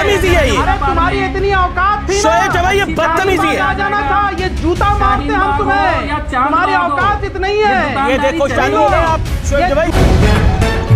बदतमीजी है ये। अरे तुम्हारी इतनी औकात थी शोएब जमाई, ये बदतमीजी है। आ जाना था, ये जूता मारते हम तुम्हें, तुम्हारी औकात इतनी है। ये देखो शामिल हो गए आप शोएब जमाई।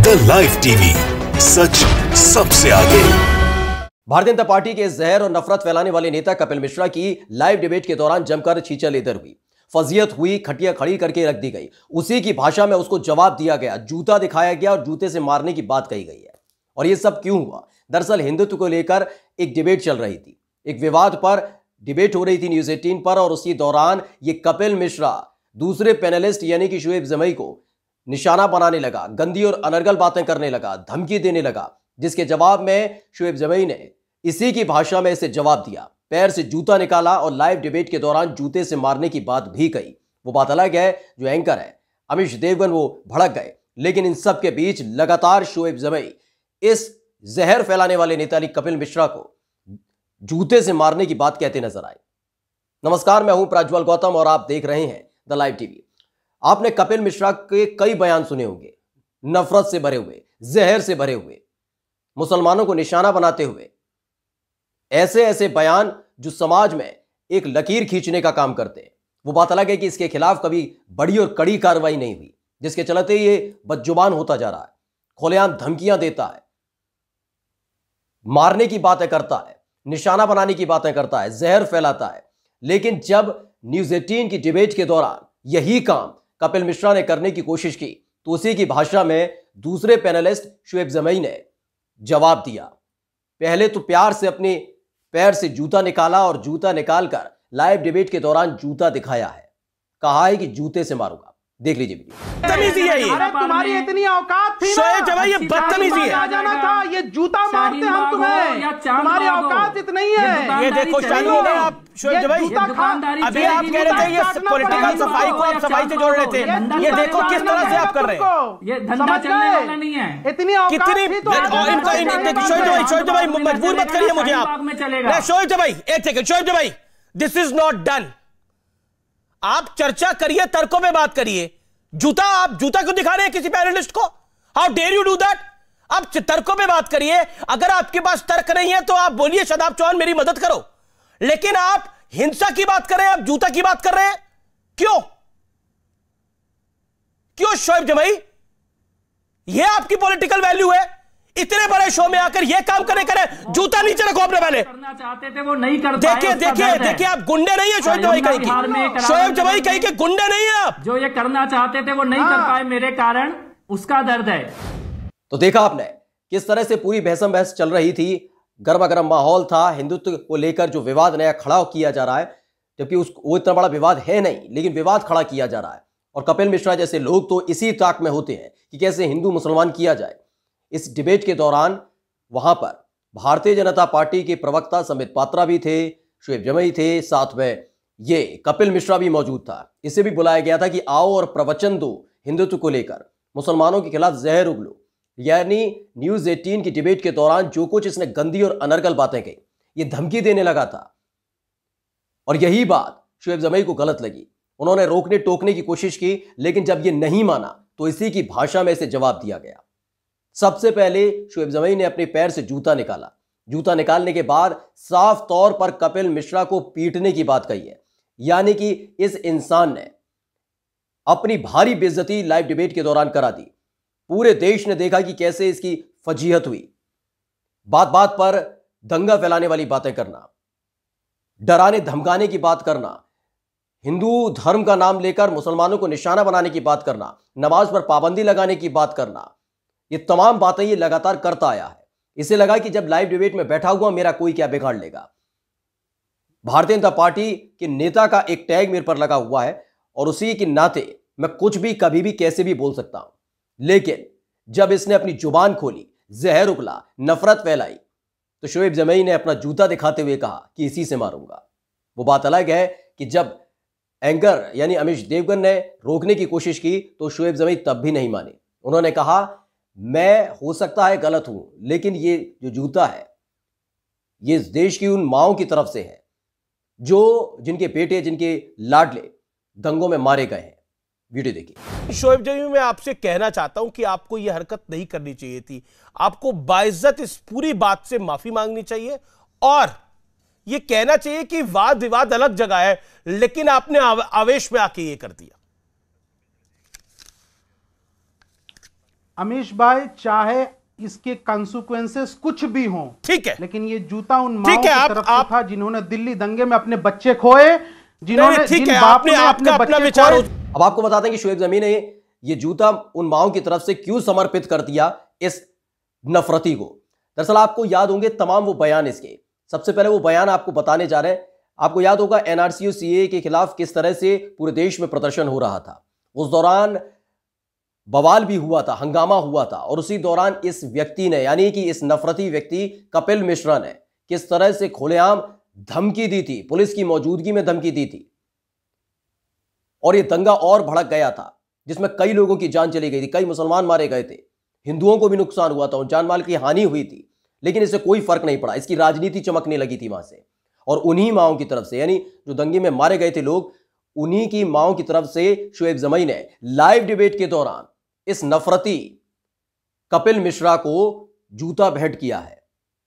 द लाइव टीवी, सच सबसे आगे। भारतीय जनता पार्टी के जहर और नफरत फैलाने वाले नेता कपिल मिश्रा की लाइव डिबेट के दौरान जमकर छींचा-लेदर हुई, फजीयत हुई, खटिया खड़ी करके रख दी गई। उसी की भाषा में उसको जवाब दिया गया, जूता दिखाया गया और जूते से मारने की बात कही गई है। और यह सब क्यों हुआ? दरअसल हिंदुत्व को लेकर एक डिबेट चल रही थी, एक विवाद पर डिबेट हो रही थी न्यूज़ 18 पर, और उसी दौरान ये कपिल मिश्रा दूसरे पैनलिस्ट यानी कि शोएब जमाई को निशाना बनाने लगा, गंदी और अनर्गल बातें करने लगा, धमकी देने लगा, जिसके जवाब में शोएब जमाई ने इसी की भाषा में इसे जवाब दिया, पैर से जूता निकाला और लाइव डिबेट के दौरान जूते से मारने की बात भी कही। वो बात अलग है, जो एंकर है अमिश देवगन वो भड़क गए, लेकिन इन सब के बीच लगातार शोएब जमाई इस जहर फैलाने वाले नेता कपिल मिश्रा को जूते से मारने की बात कहते नजर आए। नमस्कार, मैं हूं प्रज्वल गौतम और आप देख रहे हैं द लाइव टीवी। आपने कपिल मिश्रा के कई बयान सुने होंगे, नफरत से भरे हुए, जहर से भरे हुए, मुसलमानों को निशाना बनाते हुए, ऐसे ऐसे बयान जो समाज में एक लकीर खींचने का काम करते हैं। वो बात अलग है कि इसके खिलाफ कभी बड़ी और कड़ी कार्रवाई नहीं हुई, जिसके चलते ये बदजुबान होता जा रहा है, खुलेआम धमकियां देता है, मारने की बातें करता है, निशाना बनाने की बातें करता है, जहर फैलाता है। लेकिन जब न्यूज़ 18 की डिबेट के दौरान यही काम कपिल मिश्रा ने करने की कोशिश की, तो उसी की भाषा में दूसरे पैनलिस्ट शोएब जमाई ने जवाब दिया। पहले तो प्यार से अपने पैर से जूता निकाला और जूता निकालकर लाइव डिबेट के दौरान जूता दिखाया है, कहा है कि जूते से मारूंगा। देख लीजिए वीडियो। बदतमीजी है ये। अरे तुम्हारी इतनी औकात थी शोएब जमाई, ये बदतमीजी है। आ जाना था, ये जूता मारते हम तुम्हें, तुम्हारी औकात इतनी है। ये देखो शामिल हो गए आप शोएब जमाई। अभी आप कह रहे थे ये पॉलिटिकल सफाई को आप सफाई से जोड़ रहे थे, ये देखो किस तरह से आप कर रहे हैं। ये धंधा चलने वाला नहीं है। इतनी शोएब जमाई मजबूर मत करिए मुझे आप। शोएब जमाई एक सेकंड, शोएब जमाई दिस इज नॉट डन। आप चर्चा करिए, तर्कों में बात करिए। आप जूता क्यों दिखा रहे हैं किसी पैनलिस्ट को? How dare you do that? आप तर्कों में बात करिए। अगर आपके पास तर्क नहीं है तो आप बोलिए शादाब चौहान मेरी मदद करो, लेकिन आप हिंसा की बात कर रहे हैं, आप जूता की बात कर रहे हैं। क्यों क्यों शोएब जमाई? यह आपकी पॉलिटिकल वैल्यू है? इतने बड़े शो में आकर यह काम करे जूता नीचे रखो अपने पहले। करना चाहते थे वो नहीं कर पाए। देखिए आप गुंडे नहीं है शोएब जमाई कहीं के, शोएब जमाई कहीं के गुंडे नहीं है आप। जो ये करना चाहते थे वो नहीं कर पाए मेरे कारण, उसका दर्द है। तो देखा आपने किस तरह से पूरी बहसम बहस चल रही थी, गर्मा गर्म माहौल था, हिंदुत्व को लेकर जो विवाद नया खड़ा किया जा रहा है, जबकि वो इतना बड़ा विवाद है नहीं, लेकिन विवाद खड़ा किया जा रहा है। और कपिल मिश्रा जैसे लोग तो इसी ताक में होते हैं कि कैसे हिंदू मुसलमान किया जाए। इस डिबेट के दौरान वहां पर भारतीय जनता पार्टी के प्रवक्ता संबित पात्रा भी थे, शोएब जमाई थे, साथ में ये कपिल मिश्रा भी मौजूद था। इसे भी बुलाया गया था कि आओ और प्रवचन दो हिंदुत्व को लेकर, मुसलमानों के खिलाफ जहर उगलो। यानी न्यूज़ 18 की डिबेट के दौरान जो कुछ इसने गंदी और अनर्गल बातें कही, ये धमकी देने लगा था। और यही बात शोएब जमाई को गलत लगी। उन्होंने रोकने टोकने की कोशिश की, लेकिन जब ये नहीं माना तो इसी की भाषा में इसे जवाब दिया गया। सबसे पहले शोएब जमाई ने अपने पैर से जूता निकाला। जूता निकालने के बाद साफ तौर पर कपिल मिश्रा को पीटने की बात कही है। यानी कि इस इंसान ने अपनी भारी बेइज्जती लाइव डिबेट के दौरान करा दी। पूरे देश ने देखा कि कैसे इसकी फजीहत हुई। बात बात पर दंगा फैलाने वाली बातें करना, डराने धमकाने की बात करना, हिंदू धर्म का नाम लेकर मुसलमानों को निशाना बनाने की बात करना, नमाज पर पाबंदी लगाने की बात करना, ये तमाम बातें ये लगातार करता आया है। इसे लगा कि जब लाइव डिबेट में बैठा हुआ मेरा कोई क्या बिगाड़ लेगा। भारतीय जनता पार्टी के नेता का एक टैग मेरे पर लगा हुआ है और उसी के नाते मैं कुछ भी कभी भी कैसे भी बोल सकता हूं। लेकिन जब इसने अपनी जुबान खोली, जहर उगला, नफरत फैलाई, तो शोएब जमाई ने अपना जूता दिखाते हुए कहा कि इसी से मारूंगा। वो बात अलग है कि जब एंकर यानी अमिश देवगन ने रोकने की कोशिश की तो शोएब जमाई तब भी नहीं माने। उन्होंने कहा मैं हो सकता है गलत हूं, लेकिन ये जो जूता है ये इस देश की उन माओं की तरफ से है जो जिनके बेटे, जिनके लाडले दंगों में मारे गए हैं। वीडियो देखिए। शोएब जमी, मैं आपसे कहना चाहता हूं कि आपको यह हरकत नहीं करनी चाहिए थी। आपको बाइज्जत इस पूरी बात से माफी मांगनी चाहिए और यह कहना चाहिए कि वाद विवाद अलग जगह है, लेकिन आपने आवेश में आके ये कर दिया। अमीश भाई, चाहे इसके कंसिक्वेंसेस कुछ भी हों, ठीक है, लेकिन ये जूता उन माओं की है, तरफ से था जिन्होंने दिल्ली दंगे में अपने बच्चे खोए, जिन्होंने जिन बाप ने अपने बच्चे खोए। अब आपको बता दें कि शोएब जमी ने ये जूता उन माओं की तरफ से क्यों समर्पित कर दिया इस नफरती को। दरअसल आपको याद होंगे तमाम वो बयान इसके। सबसे पहले वो बयान आपको बताने जा रहे हैं। आपको याद होगा एनआरसी और सीएए के खिलाफ किस तरह से पूरे देश में प्रदर्शन हो रहा था। उस दौरान बवाल भी हुआ था, हंगामा हुआ था, और उसी दौरान इस व्यक्ति ने, यानी कि इस नफरती व्यक्ति कपिल मिश्रा ने किस तरह से खुलेआम धमकी दी थी, पुलिस की मौजूदगी में धमकी दी थी, और यह दंगा और भड़क गया था जिसमें कई लोगों की जान चली गई थी, कई मुसलमान मारे गए थे, हिंदुओं को भी नुकसान हुआ था, जान माल की हानि हुई थी, लेकिन इससे कोई फर्क नहीं पड़ा। इसकी राजनीति चमकने लगी थी वहां से, और उन्हीं माओं की तरफ से, यानी जो दंगे में मारे गए थे लोग, उन्हीं की माओं की तरफ से शोएब जमी ने लाइव डिबेट के दौरान इस नफरती कपिल मिश्रा को जूता भेंट किया है,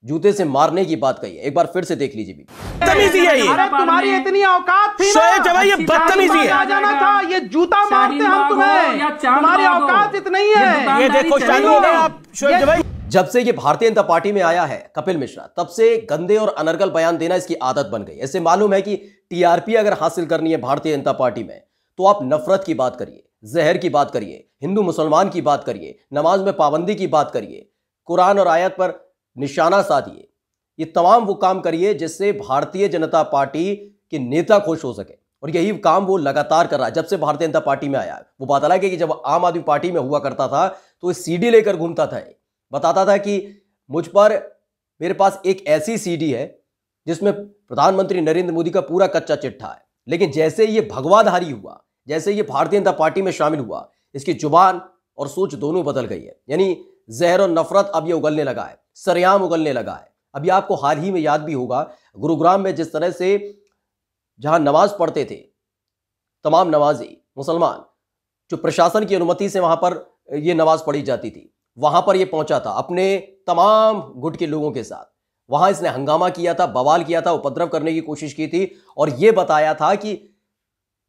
जूते से मारने की बात कही है। एक बार फिर से देख लीजिए। बदतमीजी है ये। अरे तुम्हारी इतनी औकात थी ना, शोएब जमी, ये बदतमीजी है। आ जाना था, ये जूता मारते हम तुम्हें, तुम्हारी औकात इतनी है। ये देखो चालू हो गए आप शोएब जमी। जब से ये भारतीय जनता पार्टी में आया है कपिल मिश्रा, तब से गंदे और अनर्गल बयान देना इसकी आदत बन गई। ऐसे मालूम है कि टीआरपी अगर हासिल करनी है भारतीय जनता पार्टी में, तो आप नफरत की बात करिए, जहर की बात करिए, हिंदू मुसलमान की बात करिए, नमाज में पाबंदी की बात करिए, कुरान और आयत पर निशाना साधिए। ये तमाम वो काम करिए जिससे भारतीय जनता पार्टी के नेता खुश हो सके, और यही काम वो लगातार कर रहा है जब से भारतीय जनता पार्टी में आया है। वो बात अलग है कि जब आम आदमी पार्टी में हुआ करता था तो सीडी लेकर घूमता था, बताता था कि मुझ पर, मेरे पास एक ऐसी सीडी है जिसमें प्रधानमंत्री नरेंद्र मोदी का पूरा कच्चा चिट्ठा है। लेकिन जैसे ये भगवाधारी हुआ, जैसे ये भारतीय जनता पार्टी में शामिल हुआ, इसकी जुबान और सोच दोनों बदल गई है। यानी जहर और नफरत अब ये उगलने लगा है, सरेआम उगलने लगा है। अभी आपको हाल ही में याद भी होगा, गुरुग्राम में जिस तरह से जहां नमाज पढ़ते थे तमाम नमाजी मुसलमान, जो प्रशासन की अनुमति से वहां पर यह नमाज पढ़ी जाती थी, वहां पर यह पहुंचा था अपने तमाम गुट के लोगों के साथ। वहां इसने हंगामा किया था, बवाल किया था, उपद्रव करने की कोशिश की थी, और यह बताया था कि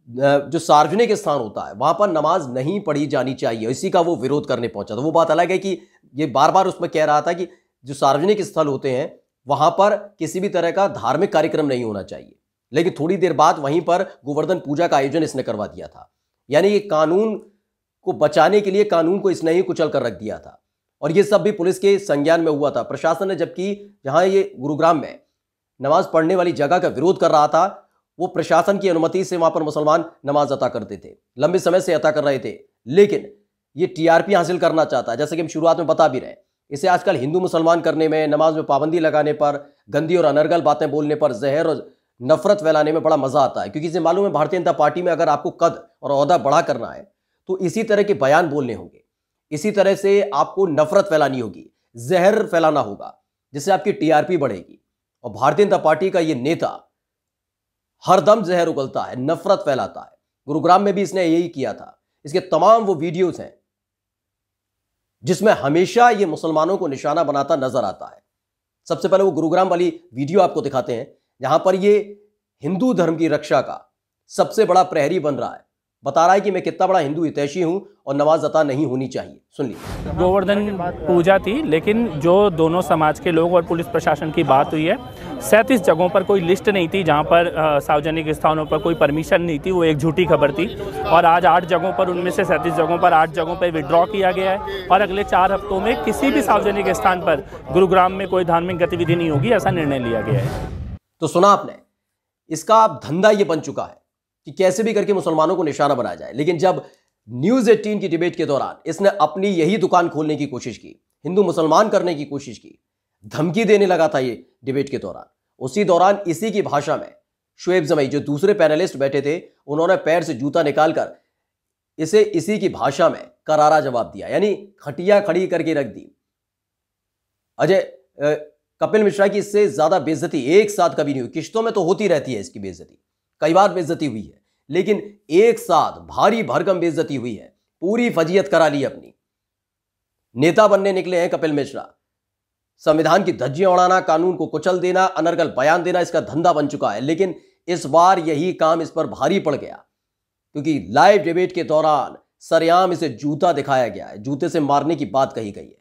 जो सार्वजनिक स्थान होता है वहां पर नमाज नहीं पढ़ी जानी चाहिए। इसी का वो विरोध करने पहुंचा था। वो बात अलग है कि ये बार बार उसमें कह रहा था कि जो सार्वजनिक स्थल होते हैं वहां पर किसी भी तरह का धार्मिक कार्यक्रम नहीं होना चाहिए, लेकिन थोड़ी देर बाद वहीं पर गोवर्धन पूजा का आयोजन इसने करवा दिया था। यानी ये कानून को बचाने के लिए कानून को इसने ही कुचल कर रख दिया था, और ये सब भी पुलिस के संज्ञान में हुआ था। प्रशासन ने, जबकि जहां ये गुरुग्राम में नमाज पढ़ने वाली जगह का विरोध कर रहा था, वो प्रशासन की अनुमति से वहां पर मुसलमान नमाज अता करते थे, लंबे समय से अता कर रहे थे। लेकिन ये टीआरपी हासिल करना चाहता है, जैसे कि हम शुरुआत में बता भी रहे, इसे आजकल हिंदू मुसलमान करने में, नमाज में पाबंदी लगाने पर, गंदी और अनर्गल बातें बोलने पर, जहर और नफरत फैलाने में बड़ा मजा आता है। क्योंकि इसे मालूम है भारतीय जनता पार्टी में अगर आपको कद और ओहदा बड़ा करना है तो इसी तरह के बयान बोलने होंगे, इसी तरह से आपको नफरत फैलानी होगी, जहर फैलाना होगा, जिससे आपकी टीआरपी बढ़ेगी। और भारतीय जनता पार्टी का ये नेता हर दम जहर उगलता है, नफरत फैलाता है। गुरुग्राम में भी इसने यही किया था। इसके तमाम वो वीडियोस हैं जिसमें हमेशा ये मुसलमानों को निशाना बनाता नजर आता है। सबसे पहले वो गुरुग्राम वाली वीडियो आपको दिखाते हैं जहां पर ये हिंदू धर्म की रक्षा का सबसे बड़ा प्रहरी बन रहा है, बता रहा है कि मैं कितना बड़ा हिंदू हितैषी हूं और नमाज अता नहीं होनी चाहिए। सुन लीजिए। गोवर्धन पूजा थी, लेकिन जो दोनों समाज के लोग और पुलिस प्रशासन की बात हुई है, 37 जगहों पर कोई लिस्ट नहीं थी जहां पर सार्वजनिक स्थानों पर कोई परमिशन नहीं थी, वो एक झूठी खबर थी। और आज 8 जगहों पर, उनमें से 37 जगहों पर 8 जगहों पर विड्रॉ किया गया है, और अगले 4 हफ्तों में किसी भी सार्वजनिक स्थान पर गुरुग्राम में कोई धार्मिक गतिविधि नहीं होगी, ऐसा निर्णय लिया गया है। तो सुना आपने, इसका अब धंधा ये बन चुका है कि कैसे भी करके मुसलमानों को निशाना बनाया जाए। लेकिन जब न्यूज़ 18 की डिबेट के दौरान इसने अपनी यही दुकान खोलने की कोशिश की, हिंदू मुसलमान करने की कोशिश की, धमकी देने लगा था ये डिबेट के दौरान, उसी दौरान इसी की भाषा में शोएब जमी, जो दूसरे पैनलिस्ट बैठे थे, उन्होंने पैर से जूता निकालकर इसे इसी की भाषा में करारा जवाब दिया, यानी खटिया खड़ी करके रख दी। कपिल मिश्रा की इससे ज्यादा बेइज्जती एक साथ कभी नहीं हुई। किश्तों में तो होती रहती है इसकी बेइज्जती, कई बार बेइज्जती हुई है, लेकिन एक साथ भारी भरकम बेइज्जती हुई है, पूरी फजीयत करा ली अपनी। नेता बनने निकले हैं कपिल मिश्रा। संविधान की धज्जियां उड़ाना, कानून को कुचल देना, अनर्गल बयान देना इसका धंधा बन चुका है। लेकिन इस बार यही काम इस पर भारी पड़ गया, क्योंकि लाइव डिबेट के दौरान सरेआम इसे जूता दिखाया गया है, जूते से मारने की बात कही गई है।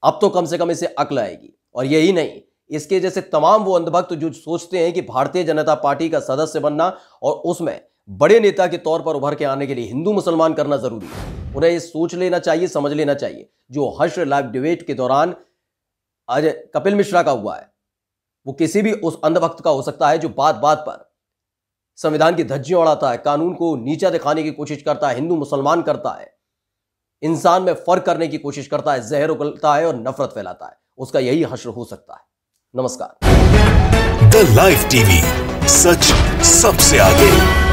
अब तो कम से कम इसे अक्ल आएगी। और यही नहीं, इसके जैसे तमाम वो अंधभक्त जो सोचते हैं कि भारतीय जनता पार्टी का सदस्य बनना और उसमें बड़े नेता के तौर पर उभर के आने के लिए हिंदू मुसलमान करना जरूरी है, उन्हें ये सोच लेना चाहिए, समझ लेना चाहिए। जो हश्र लाइव डिबेट के दौरान आज कपिल मिश्रा का हुआ है, वो किसी भी उस अंधभक्त का हो सकता है जो बात बात पर संविधान की धज्जियां उड़ाता है, कानून को नीचा दिखाने की कोशिश करता है, हिंदू मुसलमान करता है, इंसान में फर्क करने की कोशिश करता है, जहर उगलता है और नफरत फैलाता है। उसका यही हश्र हो सकता है। नमस्कार। द लाइव टीवी, सच सबसे आगे।